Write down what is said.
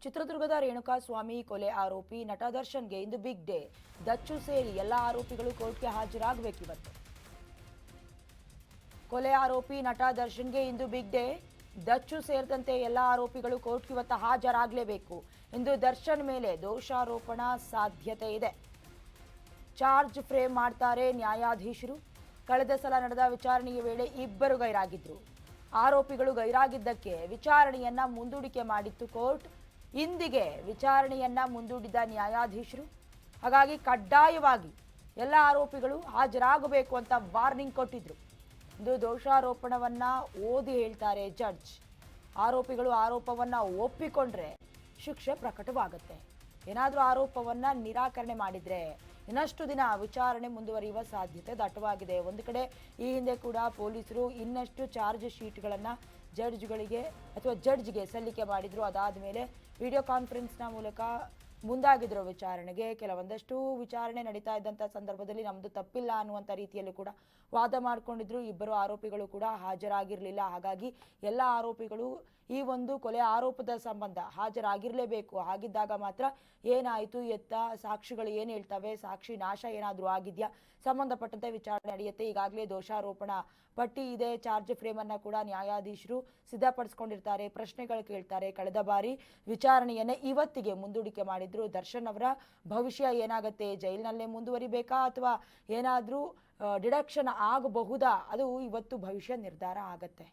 ಚಿತ್ರದುರ್ಗದ ರೇಣುಕಾಸ್ವಾಮಿ ಕೊಲೆ ಆರೋಪಿ ನಟ ದರ್ಶನ್ಗೆ ಇಂದು ಬಿಗ್ ಡೇ. ದಚ್ಚು ಸೇರಿ ಎಲ್ಲ ಆರೋಪಿಗಳು ಕೋರ್ಟ್ಗೆ ಹಾಜರಾಗಬೇಕಿವತ್ತು. ಕೊಲೆ ಆರೋಪಿ ನಟ ದರ್ಶನ್ಗೆ ಇಂದು ಬಿಗ್ ಡೇ. ದಚ್ಚು ಸೇರಿದಂತೆ ಎಲ್ಲ ಆರೋಪಿಗಳು ಕೋರ್ಟ್ಗೆ ಇವತ್ತು ಹಾಜರಾಗಲೇಬೇಕು. ಇಂದು ದರ್ಶನ್ ಮೇಲೆ ದೋಷಾರೋಪಣಾ ಸಾಧ್ಯತೆ ಇದೆ. ಚಾರ್ಜ್ ಫ್ರೇಮ್ ಮಾಡ್ತಾರೆ ನ್ಯಾಯಾಧೀಶರು. ಕಳೆದ ಸಲ ನಡೆದ ವಿಚಾರಣೆಯ ವೇಳೆ ಇಬ್ಬರು ಗೈರಾಗಿದ್ರು. ಆರೋಪಿಗಳು ಗೈರಾಗಿದ್ದಕ್ಕೆ ವಿಚಾರಣೆಯನ್ನ ಮುಂದೂಡಿಕೆ ಮಾಡಿತ್ತು ಕೋರ್ಟ್. ಇಂದಿಗೆ ವಿಚಾರಣೆಯನ್ನ ಮುಂದೂಡಿದ ನ್ಯಾಯಾಧೀಶರು. ಹಾಗಾಗಿ ಕಡ್ಡಾಯವಾಗಿ ಎಲ್ಲ ಆರೋಪಿಗಳು ಹಾಜರಾಗಬೇಕು ಅಂತ ವಾರ್ನಿಂಗ್ ಕೊಟ್ಟಿದ್ರು. ಇಂದು ದೋಷಾರೋಪಣವನ್ನ ಓದಿ ಹೇಳ್ತಾರೆ ಜಡ್ಜ್. ಆರೋಪಿಗಳು ಆರೋಪವನ್ನ ಒಪ್ಪಿಕೊಂಡ್ರೆ ಶಿಕ್ಷೆ ಪ್ರಕಟವಾಗುತ್ತೆ. ಏನಾದರೂ ಆರೋಪವನ್ನ ನಿರಾಕರಣೆ ಮಾಡಿದ್ರೆ ಇನ್ನಷ್ಟು ದಿನ ವಿಚಾರಣೆ ಮುಂದುವರಿಯುವ ಸಾಧ್ಯತೆ ದಟ್ಟವಾಗಿದೆ. ಒಂದು ಕಡೆ ಈ ಹಿಂದೆ ಕೂಡ ಪೊಲೀಸರು ಇನ್ನಷ್ಟು ಚಾರ್ಜ್ ಶೀಟ್ಗಳನ್ನು ಜಡ್ಜ್ಗೆ ಸಲ್ಲಿಕೆ ಮಾಡಿದ್ರು. ಅದಾದ ಮೇಲೆ ವಿಡಿಯೋ ಕಾನ್ಫರೆನ್ಸ್ನ ಮೂಲಕ ಮುಂದಾಗಿದ್ರು ವಿಚಾರಣೆಗೆ. ಕೆಲವೊಂದಷ್ಟು ವಿಚಾರಣೆ ನಡೀತಾ ಇದ್ದಂಥ ಸಂದರ್ಭದಲ್ಲಿ ನಮ್ಮದು ತಪ್ಪಿಲ್ಲ ಅನ್ನುವಂಥ ರೀತಿಯಲ್ಲೂ ಕೂಡ ವಾದ ಮಾಡಿಕೊಂಡಿದ್ರು. ಇಬ್ಬರು ಆರೋಪಿಗಳು ಕೂಡ ಹಾಜರಾಗಿರಲಿಲ್ಲ. ಹಾಗಾಗಿ ಎಲ್ಲ ಆರೋಪಿಗಳು ಈ ಒಂದು ಕೊಲೆ ಆರೋಪದ ಸಂಬಂಧ ಹಾಜರಾಗಿರಲೇಬೇಕು. ಹಾಗಿದ್ದಾಗ ಮಾತ್ರ ಏನಾಯಿತು ಎತ್ತ, ಸಾಕ್ಷಿಗಳು ಏನು ಹೇಳ್ತವೆ, ಸಾಕ್ಷಿ ನಾಶ ಏನಾದರೂ ಆಗಿದೆಯಾ, ಸಂಬಂಧಪಟ್ಟಂತೆ ವಿಚಾರಣೆ ನಡೆಯುತ್ತೆ. ಈಗಾಗಲೇ ದೋಷಾರೋಪಣಾ ಪಟ್ಟಿ ಇದೆ. ಚಾರ್ಜ್ ಫ್ರೇಮನ್ನು ಕೂಡ ನ್ಯಾಯಾಧೀಶರು ಸಿದ್ಧಪಡಿಸ್ಕೊಂಡಿರ್ತಾರೆ, ಪ್ರಶ್ನೆಗಳು ಕೇಳ್ತಾರೆ. ಕಳೆದ ಬಾರಿ ವಿಚಾರಣೆಯನ್ನೇ ಇವತ್ತಿಗೆ ಮುಂದೂಡಿಕೆ ಮಾಡಿದ್ರು. ದರ್ಶನ್ ಅವರ ಭವಿಷ್ಯ ಏನಾಗುತ್ತೆ, ಜೈಲಿನಲ್ಲೇ ಮುಂದುವರಿಬೇಕಾ ಅಥವಾ ಏನಾದರೂ ಡಿಡಕ್ಷನ್ ಆಗಬಹುದಾ, ಅದು ಇವತ್ತು ಭವಿಷ್ಯ ನಿರ್ಧಾರ ಆಗತ್ತೆ.